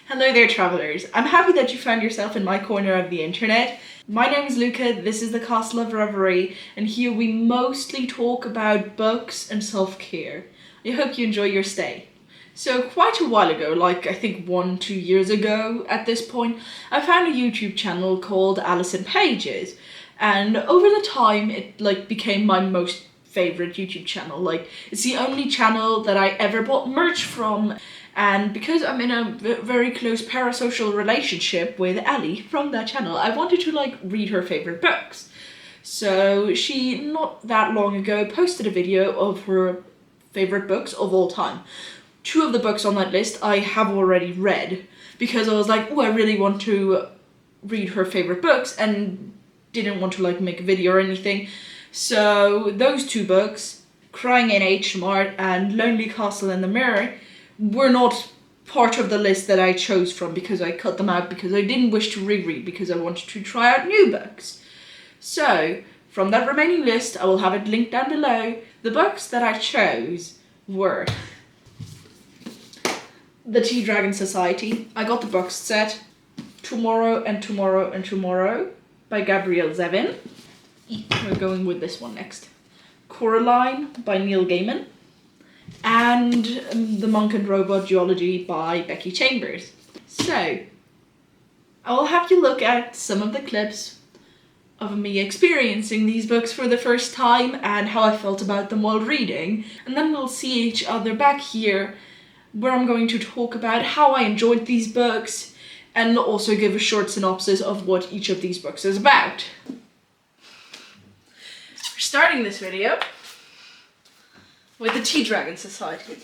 Hello there, travelers. I'm happy that you found yourself in my corner of the internet. My name is Luca, this is the Castle of Reverie, and here we mostly talk about books and self-care. I hope you enjoy your stay. So quite a while ago, like I think 1-2 years ago at this point, I found a YouTube channel called Allison Paiges, and over the time it became my most favorite YouTube channel. It's the only channel that I ever bought merch from. And because I'm in a very close parasocial relationship with Ali from that channel, I wanted to read her favorite books. So she, not that long ago, posted a video of her favorite books of all time. 2 of the books on that list I have already read, because I was like, oh, I really want to read her favorite books and didn't want to make a video or anything. So those 2 books, Crying in H Mart and Lonely Castle in the Mirror, were not part of the list that I chose from, because I cut them out because I didn't wish to reread, because I wanted to try out new books. So, from that remaining list, I will have it linked down below. The books that I chose were The Tea Dragon Society. I got the box set. Tomorrow and Tomorrow and Tomorrow by Gabrielle Zevin. We're going with this one next. Coraline by Neil Gaiman. And The Monk and Robot Duology by Becky Chambers. So, I will have you look at some of the clips of me experiencing these books for the first time and how I felt about them while reading. And then we'll see each other back here, where I'm going to talk about how I enjoyed these books and also give a short synopsis of what each of these books is about. We're starting this video with the Tea Dragon Society,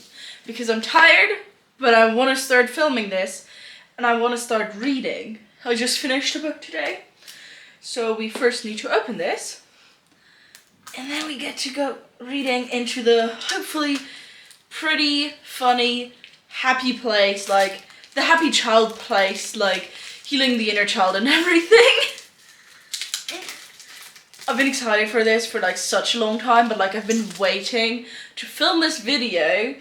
because I'm tired, but I want to start filming this, and I want to start reading. I just finished a book today, so we first need to open this, and then we get to go reading into the hopefully pretty, funny, happy place, the happy child place, healing the inner child and everything. I've been excited for this for such a long time, but I've been waiting to film this video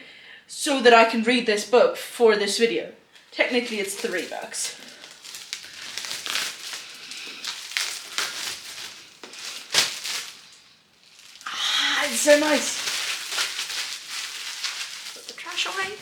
so that I can read this book for this video. Technically it's 3 books. Ah, it's so nice. Put the trash away.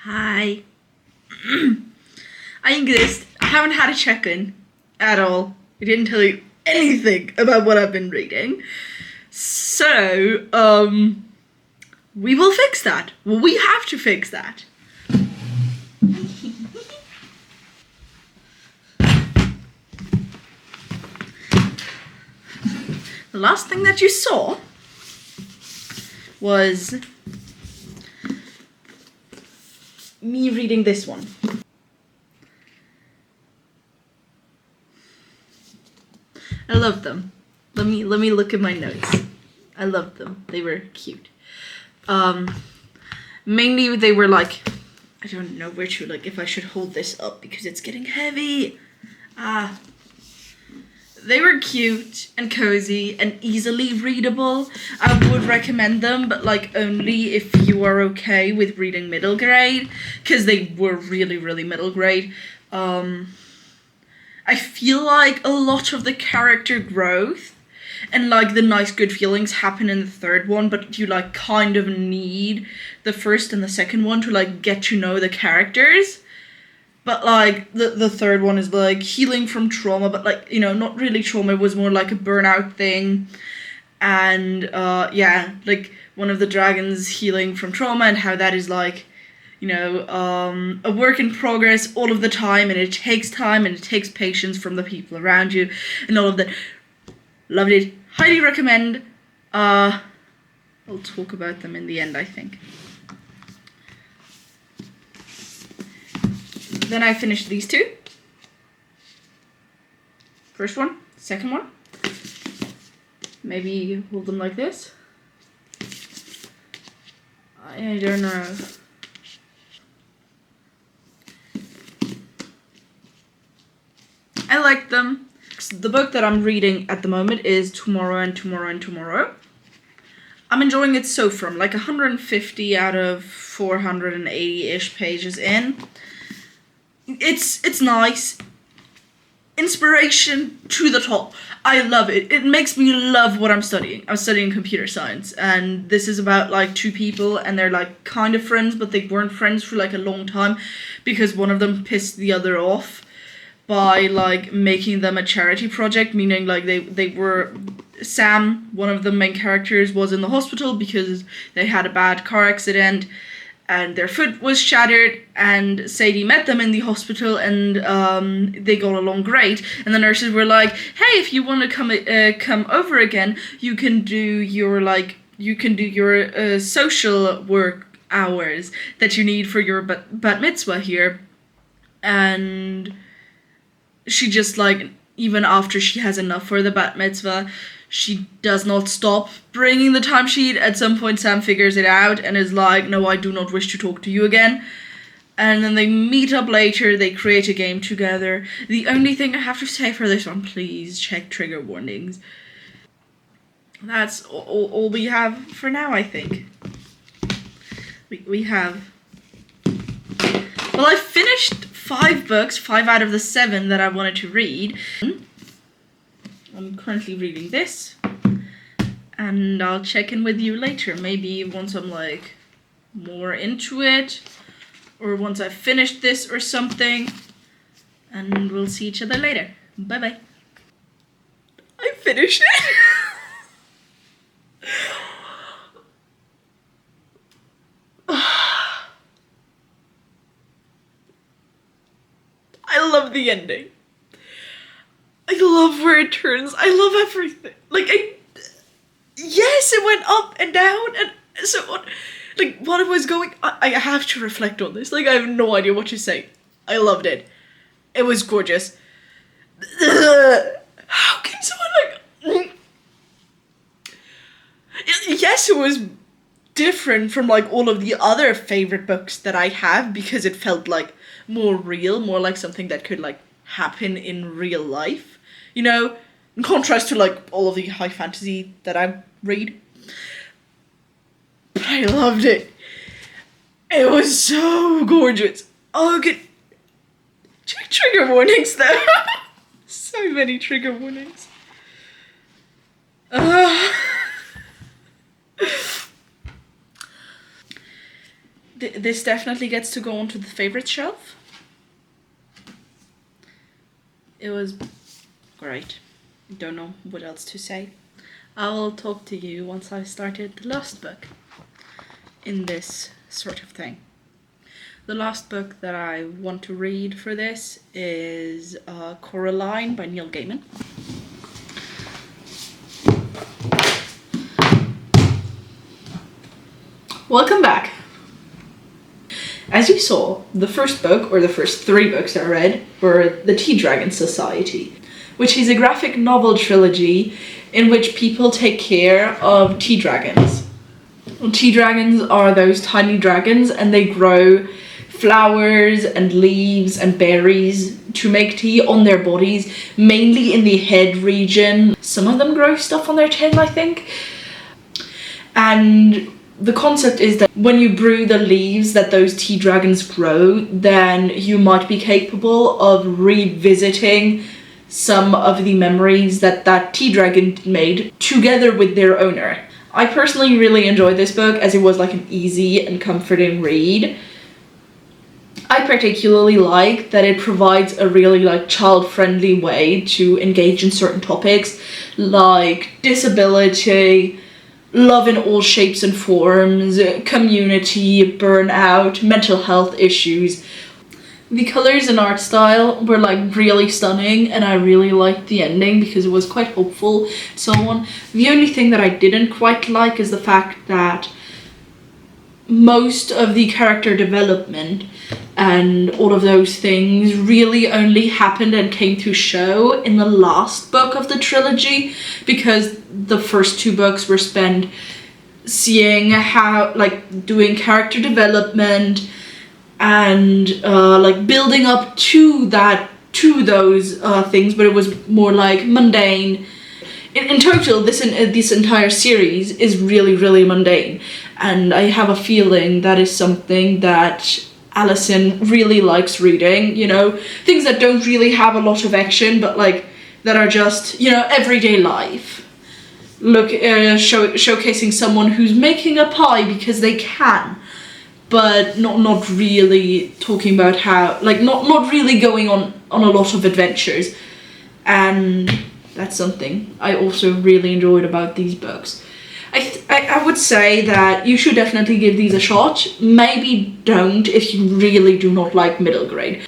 Hi. I exist. I haven't had a check-in at all. I didn't tell you anything about what I've been reading. So, we will fix that. Well, we have to fix that. The last thing that you saw was me reading this one. I love them. Let me look at my notes. I loved them. They were cute. Mainly they were I don't know where to, if I should hold this up because it's getting heavy. They were cute and cozy and easily readable. I would recommend them, but like only if you are okay with reading middle grade, because they were really, really middle grade. I feel like a lot of the character growth and like the nice good feelings happen in the third one, but you like kind of need the first and the second one to like get to know the characters. But like the third one is like healing from trauma, but like, you know, not really trauma, it was more like a burnout thing. And yeah, like one of the dragons healing from trauma and how that is like, you know, a work in progress all of the time, and it takes time and it takes patience from the people around you and all of that. Loved it. Highly recommend. I'll talk about them in the end, I think. Then I finished these two. First one, second one. Maybe hold them like this. I don't know. I like them. The book that I'm reading at the moment is Tomorrow and Tomorrow and Tomorrow. I'm enjoying it so far. I'm like 150 out of 480-ish pages in. It's nice. Inspiration to the top. I love it. It makes me love what I'm studying. I'm studying computer science, and this is about like two people, and they're like kind of friends, but they weren't friends for like a long time because one of them pissed the other off by like making them a charity project, meaning like they were Sam, one of the main characters, was in the hospital because they had a bad car accident and their foot was shattered, and Sadie met them in the hospital, and they got along great, and the nurses were like, hey, if you want to come over again, you can do your social work hours that you need for your bat mitzvah here. And she just like, even after she has enough for the bat mitzvah, she does not stop bringing the timesheet. At some point, Sam figures it out and is like, no, I do not wish to talk to you again. And then they meet up later, they create a game together. The only thing I have to say for this one, please check trigger warnings. That's all we have for now, I think. We have... Well, I finished 5 books, 5 out of the 7 that I wanted to read. I'm currently reading this, and I'll check in with you later, maybe once I'm like more into it, or once I've finished this or something, and we'll see each other later. Bye bye. I finished it. I love the ending. I love where it turns. I love everything. Like, yes, it went up and down and so on. Like, what it was going... I have to reflect on this. Like, I have no idea what to say. I loved it. It was gorgeous. How can someone, like... Yes, it was different from, like, all of the other favorite books that I have, because it felt, like, more real, more like something that could, like, happen in real life. You know, in contrast to like all of the high fantasy that I read. But I loved it. It was so gorgeous. Oh, good. Trigger warnings though. So many trigger warnings. This definitely gets to go onto the favorite shelf. It was great. Don't know what else to say. I'll talk to you once I started the last book in this sort of thing. The last book that I want to read for this is Coraline by Neil Gaiman. Welcome back. As you saw, the first book, or the first 3 books I read, were The Tea Dragon Society, which is a graphic novel trilogy in which people take care of tea dragons. Tea dragons are those tiny dragons, and they grow flowers and leaves and berries to make tea on their bodies, mainly in the head region. Some of them grow stuff on their tail, I think. And the concept is that when you brew the leaves that those tea dragons grow, then you might be capable of revisiting some of the memories that that tea dragon made together with their owner. I personally really enjoyed this book as it was like an easy and comforting read. I particularly like that it provides a really like child-friendly way to engage in certain topics like disability, love in all shapes and forms, community, burnout, mental health issues. The colors and art style were like really stunning, and I really liked the ending because it was quite hopeful, so on. The only thing that I didn't quite like is the fact that most of the character development and all of those things really only happened and came to show in the last book of the trilogy, because the first two books were spent seeing how, like, doing character development and like building up to those things, but it was more like mundane. In total, this entire series is really mundane, and I have a feeling that is something that Allison really likes reading, you know, things that don't really have a lot of action, but like that are just, you know, everyday life. Look, showcasing someone who's making a pie because they can, but not really talking about how, like, not really going on a lot of adventures. And that's something I also really enjoyed about these books. I would say that you should definitely give these a shot. Maybe don't if you really do not like middle grade.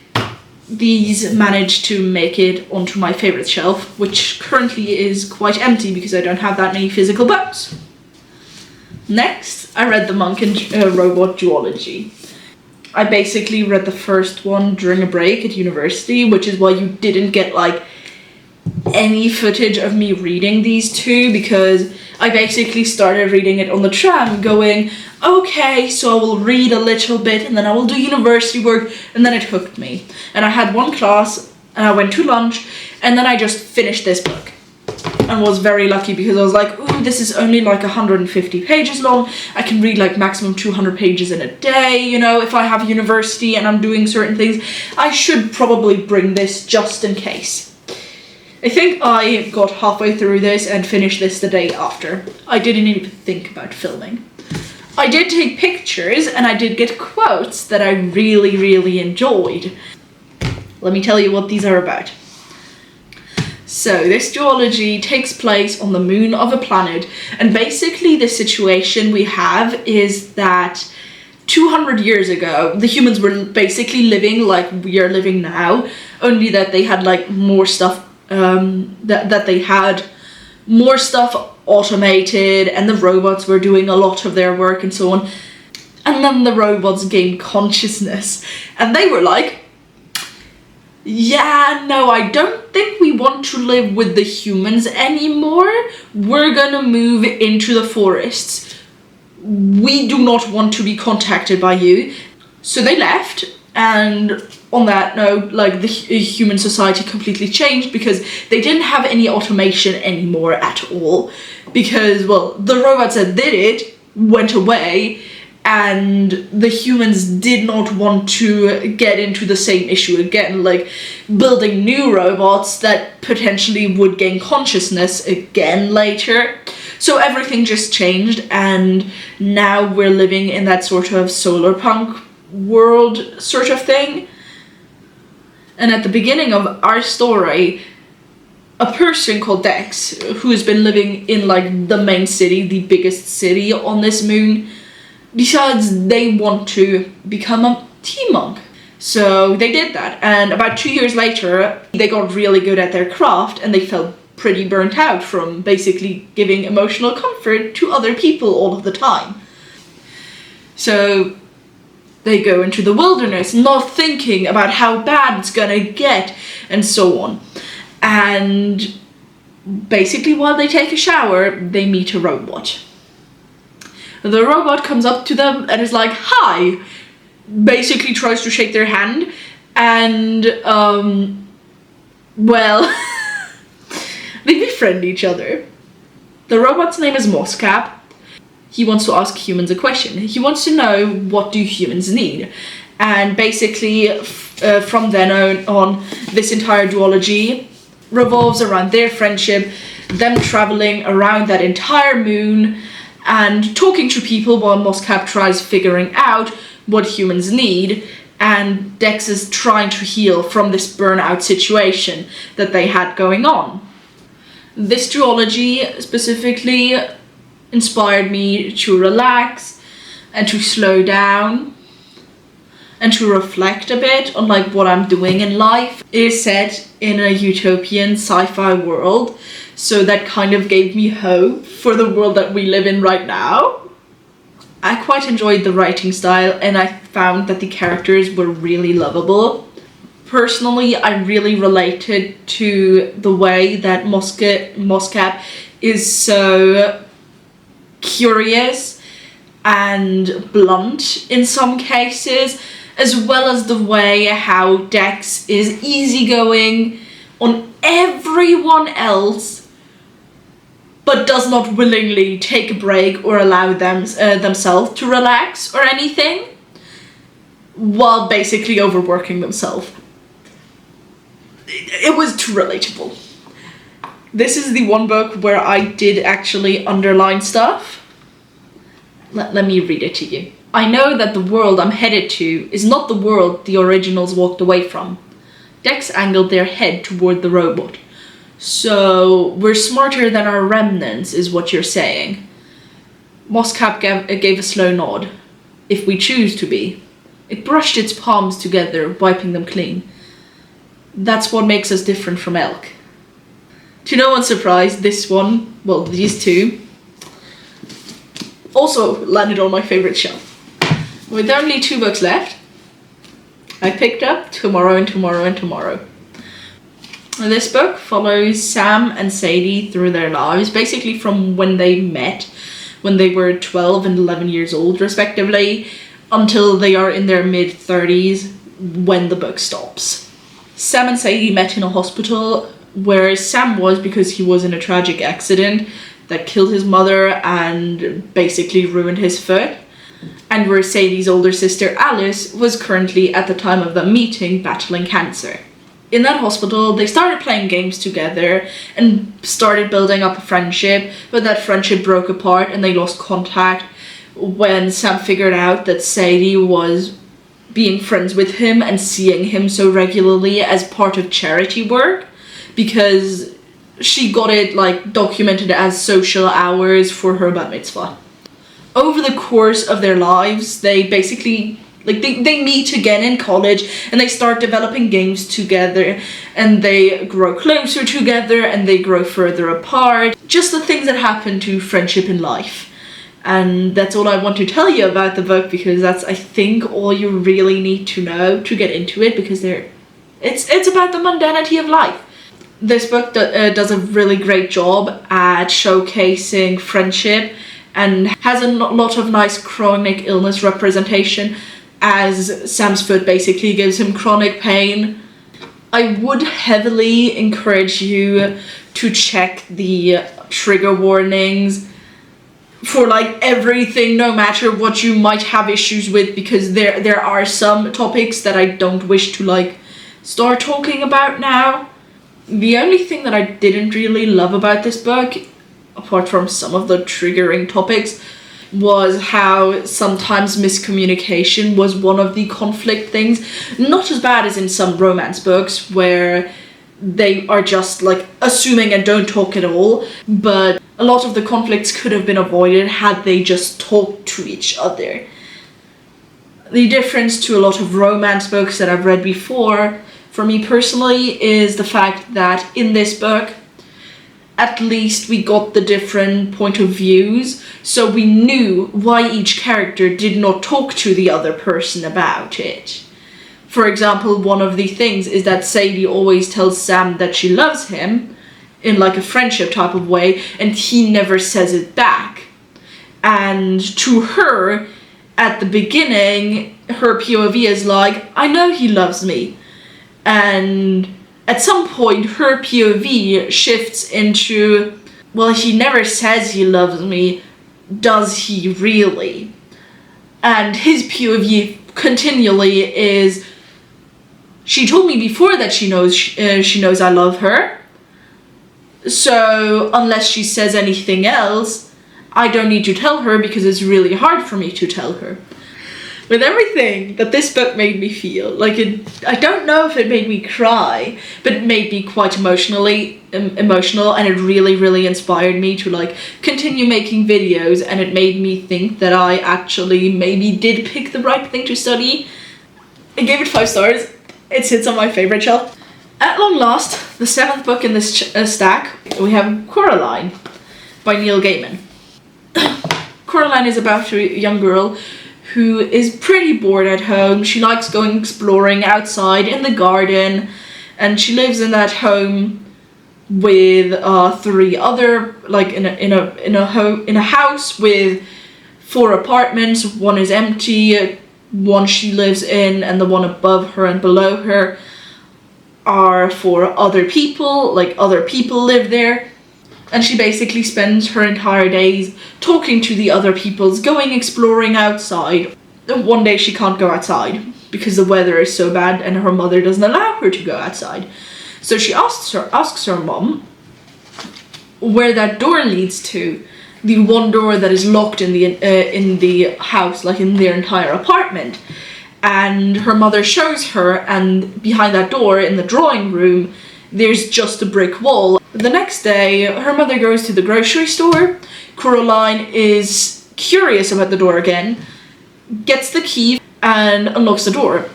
These managed to make it onto my favorite shelf, which currently is quite empty because I don't have that many physical books. Next, I read The Monk and Robot Duology. I basically read the first one during a break at university, which is why you didn't get like any footage of me reading these two, because I basically started reading it on the tram going, okay, so I will read a little bit and then I will do university work, and then it hooked me. And I had one class and I went to lunch and then I just finished this book. And was very lucky because I was like, ooh, this is only like 150 pages long. I can read like maximum 200 pages in a day, you know, if I have university and I'm doing certain things. I should probably bring this just in case. I think I got halfway through this and finished this the day after. I didn't even think about filming. I did take pictures and I did get quotes that I really enjoyed. Let me tell you what these are about. So this duology takes place on the moon of a planet, and basically the situation we have is that 200 years ago the humans were basically living like we are living now, only that they had like more stuff, that they had more stuff automated and the robots were doing a lot of their work and so on. And then the robots gained consciousness and they were like, yeah, no, I don't think we want to live with the humans anymore. We're gonna move into the forests. We do not want to be contacted by you. So they left, and on that note, like, the human society completely changed because they didn't have any automation anymore at all. Because, well, the robots that did it went away, and the humans did not want to get into the same issue again, like building new robots that potentially would gain consciousness again later. So everything just changed, and now we're living in that sort of solar punk world sort of thing. And at the beginning of our story, a person called Dex, who has been living in like the main city, the biggest city on this moon, decides they want to become a tea monk. So they did that, and about 2 years later they got really good at their craft and they felt pretty burnt out from basically giving emotional comfort to other people all of the time. So they go into the wilderness not thinking about how bad it's gonna get and so on. And basically while they take a shower they meet a robot. The robot comes up to them and is like, hi, basically tries to shake their hand, And, well, they befriend each other. The robot's name is Moscap. He wants to ask humans a question. He wants to know, what do humans need? And basically, from then on, this entire duology revolves around their friendship, them traveling around that entire moon and talking to people while Moscap tries figuring out what humans need, and Dex is trying to heal from this burnout situation that they had going on. This duology specifically inspired me to relax and to slow down and to reflect a bit on like what I'm doing in life. It is set in a utopian sci-fi world, so that kind of gave me hope for the world that we live in right now. I quite enjoyed the writing style, and I found that the characters were really lovable. Personally, I really related to the way that Moscap is so curious and blunt in some cases, as well as the way how Dex is easygoing on everyone else, but does not willingly take a break or allow themselves to relax or anything, while basically overworking themselves. It was too relatable. This is the one book where I did actually underline stuff. Let me read it to you. I know that the world I'm headed to is not the world the originals walked away from. Dex angled their head toward the robot. So, we're smarter than our remnants, is what you're saying. Moscap gave a slow nod. If we choose to be. It brushed its palms together, wiping them clean. That's what makes us different from elk. To no one's surprise, this one, well, these two, also landed on my favorite shelf. With only 2 books left, I picked up Tomorrow and Tomorrow and Tomorrow. This book follows Sam and Sadie through their lives, basically from when they met, when they were 12 and 11 years old, respectively, until they are in their mid-30s when the book stops. Sam and Sadie met in a hospital, where Sam was because he was in a tragic accident that killed his mother and basically ruined his foot, and where Sadie's older sister Alice was currently, at the time of the meeting, battling cancer. In that hospital, they started playing games together and started building up a friendship, but that friendship broke apart and they lost contact when Sam figured out that Sadie was being friends with him and seeing him so regularly as part of charity work, because she got it like documented as social hours for her bat mitzvah. Over the course of their lives, they basically they meet again in college and they start developing games together, and they grow closer together and they grow further apart. Just the things that happen to friendship in life. And that's all I want to tell you about the book, because that's, I think, all you really need to know to get into it, because it's about the mundanity of life. This book does a really great job at showcasing friendship and has a lot of nice chronic illness representation, as Sam's foot basically gives him chronic pain. I would heavily encourage you to check the trigger warnings for like everything, no matter what you might have issues with, because there are some topics that I don't wish to like start talking about now. The only thing that I didn't really love about this book, apart from some of the triggering topics, was how sometimes miscommunication was one of the conflict things. Not as bad as in some romance books where they are just like assuming and don't talk at all, but a lot of the conflicts could have been avoided had they just talked to each other. The difference to a lot of romance books that I've read before, for me personally, is the fact that in this book, at least we got the different point of views, so we knew why each character did not talk to the other person about it. For example, one of the things is that Sadie always tells Sam that she loves him in like a friendship type of way, and he never says it back. And to her, at the beginning, her POV is like, I know he loves me, And at some point her POV shifts into, well, he never says he loves me, does he really? And his POV continually is, she told me before that she knows I love her, so unless she says anything else, I don't need to tell her because it's really hard for me to tell her. With everything that this book made me feel, like I don't know if it made me cry, but it made me quite emotional, and it really, really inspired me to like continue making videos, and it made me think that I actually maybe did pick the right thing to study. I gave it 5 stars. It sits on my favourite shelf. At long last, the 7th book in this stack, we have Coraline by Neil Gaiman. Coraline is about a young girl who is pretty bored at home. She likes going exploring outside in the garden, and she lives in that home with 3 other, like in a house with 4 apartments. One is empty, one she lives in, and the one above her and below her are for other people, like other people live there. And she basically spends her entire days talking to the other peoples, going exploring outside. And one day she can't go outside because the weather is so bad and her mother doesn't allow her to go outside. So she asks her mom where that door leads to, the one door that is locked in the house, like in their entire apartment. And her mother shows her, and behind that door in the drawing room there's just a brick wall. The next day, her mother goes to the grocery store. Coraline is curious about the door again, gets the key and unlocks the door.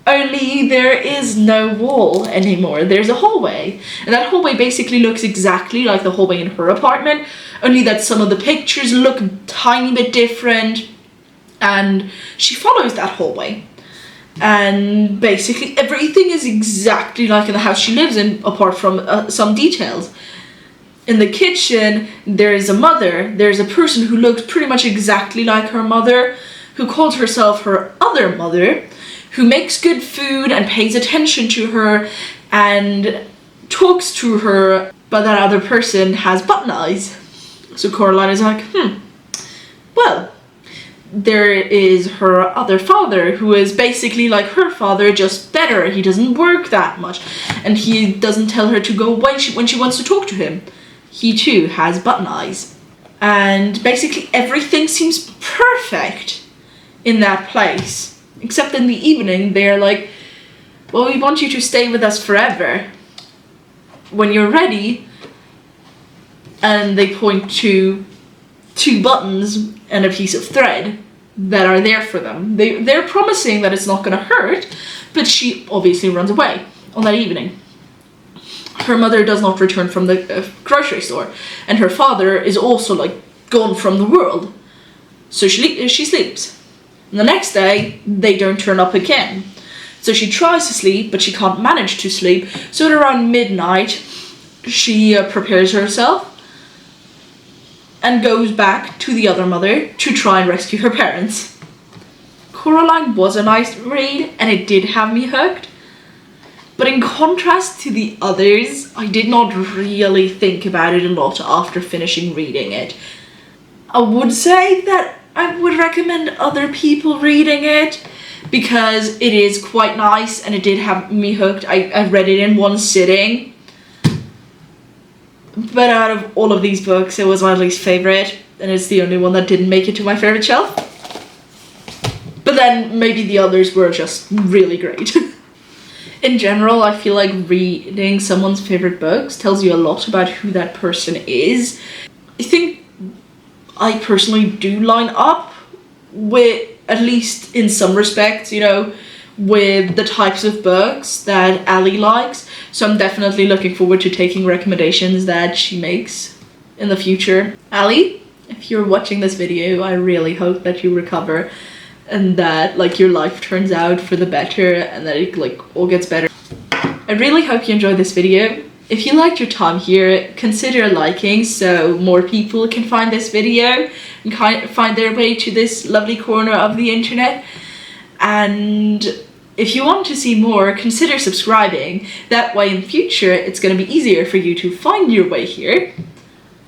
Only there is no wall anymore. There's a hallway. And that hallway basically looks exactly like the hallway in her apartment, only that some of the pictures look a tiny bit different. And she follows that hallway. And basically everything is exactly like in the house she lives in, apart from some details. In the kitchen, there is a mother. There's a person who looks pretty much exactly like her mother, who calls herself her other mother, who makes good food and pays attention to her and talks to her, but that other person has button eyes. So Coraline is like, well, there is her other father, who is basically like her father, just better. He doesn't work that much, and he doesn't tell her to go away when she wants to talk to him. He too has button eyes. And basically everything seems perfect in that place. Except in the evening, they're like, well, we want you to stay with us forever. When you're ready, and they point to 2 buttons and a piece of thread that are there for them. They're promising that it's not going to hurt, but she obviously runs away on that evening. Her mother does not return from the grocery store, and her father is also like gone from the world. So she sleeps. And the next day, they don't turn up again. So she tries to sleep, but she can't manage to sleep. So at around midnight, she prepares herself and goes back to the other mother to try and rescue her parents. Coraline was a nice read, and it did have me hooked. But in contrast to the others, I did not really think about it a lot after finishing reading it. I would say that I would recommend other people reading it because it is quite nice and it did have me hooked. I read it in one sitting. But out of all of these books, it was my least favourite, and it's the only one that didn't make it to my favourite shelf. But then maybe the others were just really great. In general, I feel like reading someone's favourite books tells you a lot about who that person is. I think I personally do line up with, at least in some respects, you know, with the types of books that Ali likes. So I'm definitely looking forward to taking recommendations that she makes in the future. Ali, if you're watching this video, I really hope that you recover and that like your life turns out for the better and that it like all gets better. I really hope you enjoyed this video. If you liked your time here, consider liking so more people can find this video and find their way to this lovely corner of the internet. And If you want to see more, consider subscribing. That way in future, it's going to be easier for you to find your way here.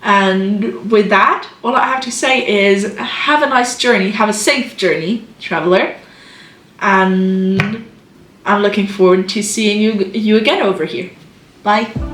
And with that, all I have to say is have a nice journey, have a safe journey, traveler. And I'm looking forward to seeing you again over here. Bye.